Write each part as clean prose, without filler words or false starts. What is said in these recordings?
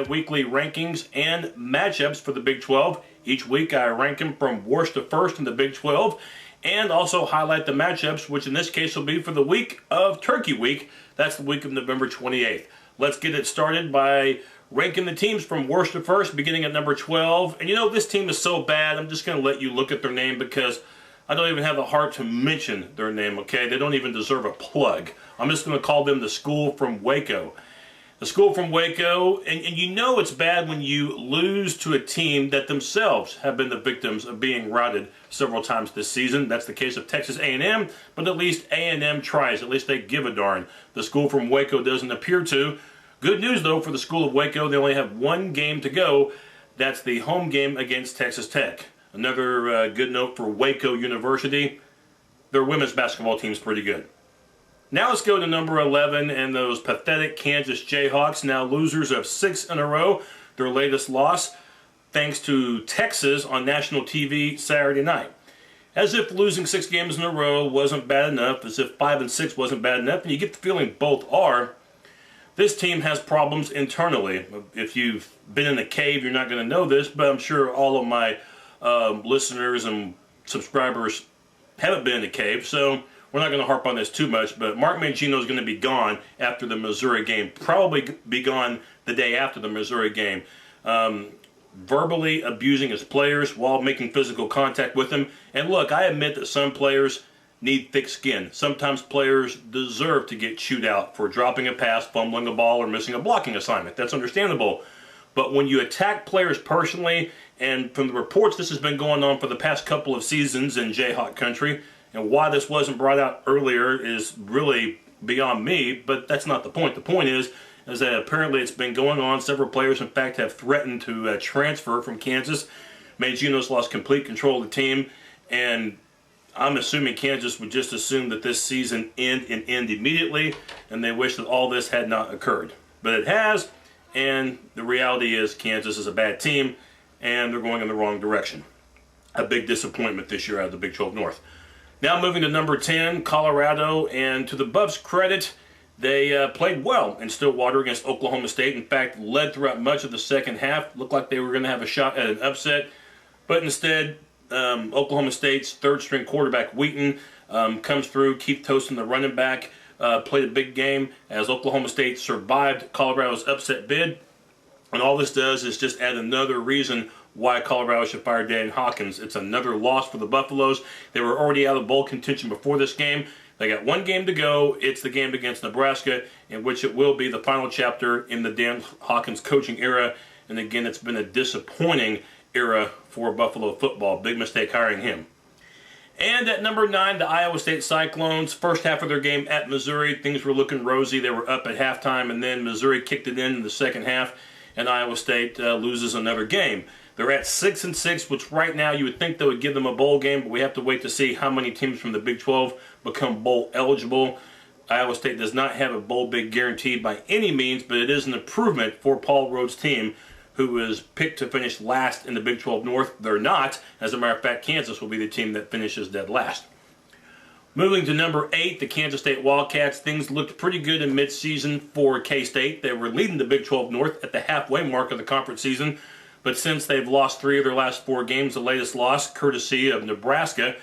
weekly rankings and matchups for the Big 12. Each week I rank them from worst to first in the Big 12 and also highlight the matchups, which in this case will be for the week of Turkey Week. That's the week of November 28th. Let's get it started by ranking the teams from worst to first, beginning at number 12. And you know, this team is so bad, I'm just going to let you look at their name because I don't even have the heart to mention their name, okay? They don't even deserve a plug. I'm just going to call them the School from Waco. The School from Waco, and you know it's bad when you lose to a team that themselves have been the victims of being routed several times this season. That's the case of Texas A&M, but at least A&M tries. At least they give a darn. The School from Waco doesn't appear to. Good news, though, for the School of Waco. They only have one game to go. That's the home game against Texas Tech. Another good note for Waco University. Their women's basketball team's pretty good. Now let's go to number 11 and those pathetic Kansas Jayhawks, now losers of 6 in a row. Their latest loss, thanks to Texas on national TV Saturday night. As if losing 6 games in a row wasn't bad enough, as if 5 and 6 wasn't bad enough, and you get the feeling both are. This team has problems internally. If you've been in a cave, you're not going to know this, but I'm sure all of my listeners and subscribers haven't been in a cave, so we're not going to harp on this too much, but Mark Mangino is going to be gone after the Missouri game, probably be gone the day after the Missouri game, verbally abusing his players while making physical contact with them. And look, I admit that some players need thick skin. Sometimes players deserve to get chewed out for dropping a pass, fumbling a ball, or missing a blocking assignment. That's understandable. But when you attack players personally, and from the reports this has been going on for the past couple of seasons in Jayhawk country, and why this wasn't brought out earlier is really beyond me, but that's not the point. The point is that apparently it's been going on. Several players, in fact, have threatened to transfer from Kansas. Mangino's lost complete control of the team, and I'm assuming Kansas would just assume that this season end immediately, and they wish that all this had not occurred. But it has, and the reality is Kansas is a bad team, and they're going in the wrong direction. A big disappointment this year out of the Big 12 North. Now moving to number 10, Colorado, and to the Buffs' credit, they played well in Stillwater against Oklahoma State. In fact, led throughout much of the second half. Looked like they were going to have a shot at an upset, but instead, Oklahoma State's third-string quarterback Wheaton comes through. Keith Tosin, the running back, played a big game as Oklahoma State survived Colorado's upset bid. And all this does is just add another reason why Colorado should fire Dan Hawkins. It's another loss for the Buffaloes. They were already out of bowl contention before this game. They got one game to go. It's the game against Nebraska, in which it will be the final chapter in the Dan Hawkins coaching era. And again, it's been a disappointing era for Buffalo football. Big mistake hiring him. And at number 9, the Iowa State Cyclones. First half of their game at Missouri, things were looking rosy. They were up at halftime, and then Missouri kicked it in the second half, and Iowa State loses another game. They're at 6-6, which right now you would think that would give them a bowl game, but we have to wait to see how many teams from the Big 12 become bowl eligible. Iowa State does not have a bowl bid guaranteed by any means, but it is an improvement for Paul Rhodes' team, who is picked to finish last in the Big 12 North. They're not. As a matter of fact, Kansas will be the team that finishes dead last. Moving to number 8, the Kansas State Wildcats. Things looked pretty good in midseason for K-State. They were leading the Big 12 North at the halfway mark of the conference season, but since they've lost 3 of their last 4 games, the latest loss courtesy of Nebraska.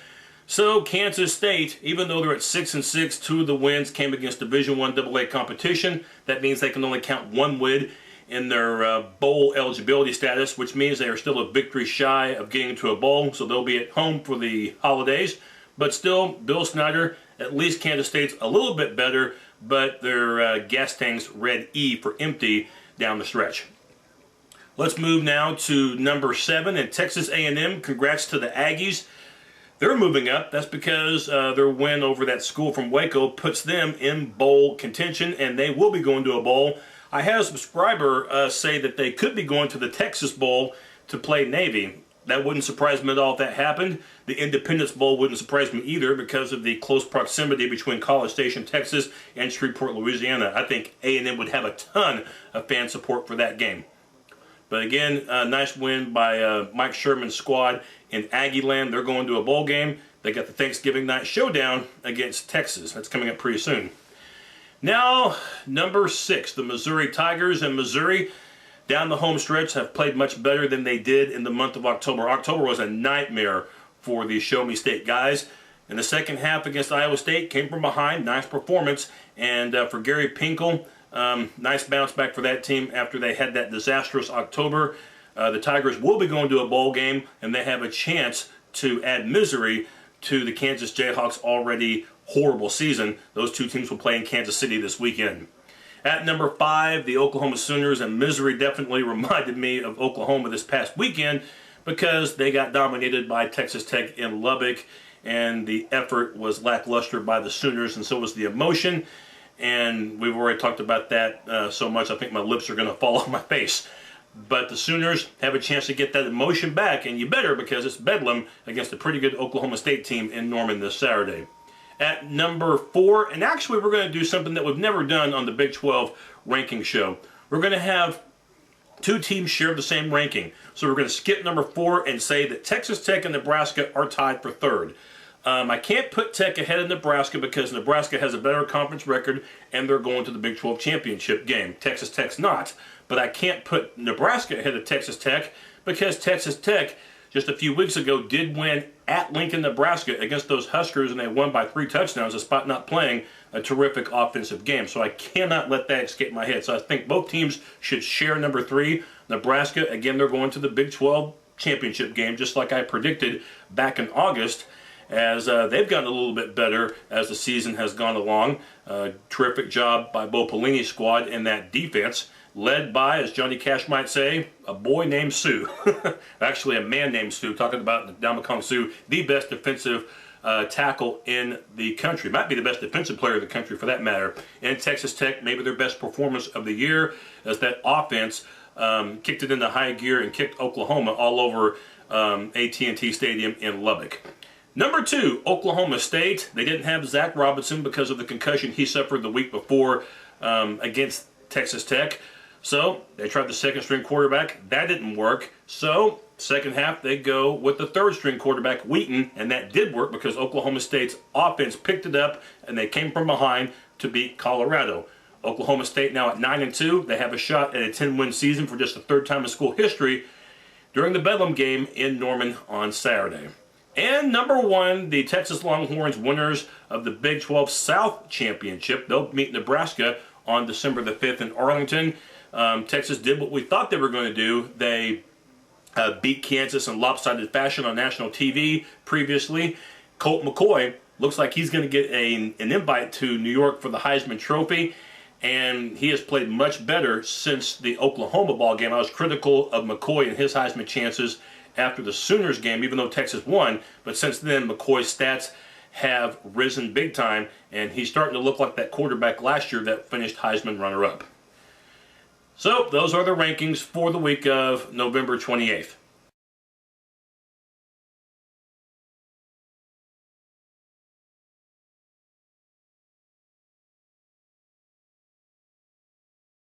So Kansas State, even though they're at 6-6, 2 of the wins came against Division I AA competition. That means they can only count 1 win in their bowl eligibility status, which means they are still a victory shy of getting into a bowl, so they'll be at home for the holidays. But still, Bill Snyder, at least Kansas State's a little bit better, but their gas tanks read E for empty down the stretch. Let's move now to number 7, and Texas A&M. Congrats to the Aggies. They're moving up. That's because their win over that School from Waco puts them in bowl contention, and they will be going to a bowl. I had a subscriber say that they could be going to the Texas Bowl to play Navy. That wouldn't surprise me at all if that happened. The Independence Bowl wouldn't surprise me either because of the close proximity between College Station, Texas and Shreveport, Louisiana. I think A&M would have a ton of fan support for that game. But again, a nice win by Mike Sherman's squad in Aggie Land. They're going to a bowl game. They got the Thanksgiving night showdown against Texas. That's coming up pretty soon. Now, number 6, the Missouri Tigers. And Missouri, down the home stretch have played much better than they did in the month of October. October was a nightmare for the Show Me State guys. In the second half against Iowa State, came from behind, nice performance. And for Gary Pinkel, nice bounce back for that team after they had that disastrous October. The Tigers will be going to a bowl game, and they have a chance to add misery to the Kansas Jayhawks' already horrible season. Those two teams will play in Kansas City this weekend. At number 5, the Oklahoma Sooners, and misery definitely reminded me of Oklahoma this past weekend because they got dominated by Texas Tech in Lubbock, and the effort was lackluster by the Sooners, and so was the emotion. And we've already talked about that so much, I think my lips are going to fall off my face. But the Sooners have a chance to get that emotion back, and you better, because it's Bedlam against a pretty good Oklahoma State team in Norman this Saturday. At number 4, and actually we're going to do something that we've never done on the Big 12 ranking show. We're going to have 2 teams share the same ranking. So we're going to skip number 4 and say that Texas Tech and Nebraska are tied for 3rd. I can't put Tech ahead of Nebraska because Nebraska has a better conference record and they're going to the Big 12 championship game. Texas Tech's not. But I can't put Nebraska ahead of Texas Tech because Texas Tech just a few weeks ago did win at Lincoln, Nebraska against those Huskers, and they won by 3 touchdowns despite not playing a terrific offensive game. So I cannot let that escape my head. So I think both teams should share number 3. Nebraska, again, they're going to the Big 12 championship game just like I predicted back in August, as they've gotten a little bit better as the season has gone along. Terrific job by Bo Pelini's squad in that defense, led by, as Johnny Cash might say, a boy named Sue. Actually, a man named Sue, talking about Ndamukong Suh, the best defensive tackle in the country. Might be the best defensive player in the country for that matter. And Texas Tech, maybe their best performance of the year, as that offense kicked it into high gear and kicked Oklahoma all over AT&T Stadium in Lubbock. Number 2, Oklahoma State. They didn't have Zach Robinson because of the concussion he suffered the week before against Texas Tech. So they tried the second-string quarterback. That didn't work. So second half, they go with the third-string quarterback, Wheaton, and that did work because Oklahoma State's offense picked it up, and they came from behind to beat Colorado. Oklahoma State now at 9-2. They have a shot at a 10-win season for just the 3rd time in school history during the Bedlam game in Norman on Saturday. And number 1, the Texas Longhorns, winners of the Big 12 South Championship. They'll meet Nebraska on December the 5th in Arlington. Texas did what we thought they were going to do. They beat Kansas in lopsided fashion on national TV previously. Colt McCoy looks like he's going to get an invite to New York for the Heisman Trophy, and he has played much better since the Oklahoma ball game. I was critical of McCoy and his Heisman chances after the Sooners game, even though Texas won, but since then McCoy's stats have risen big time, and he's starting to look like that quarterback last year that finished Heisman runner-up. So those are the rankings for the week of November 28th.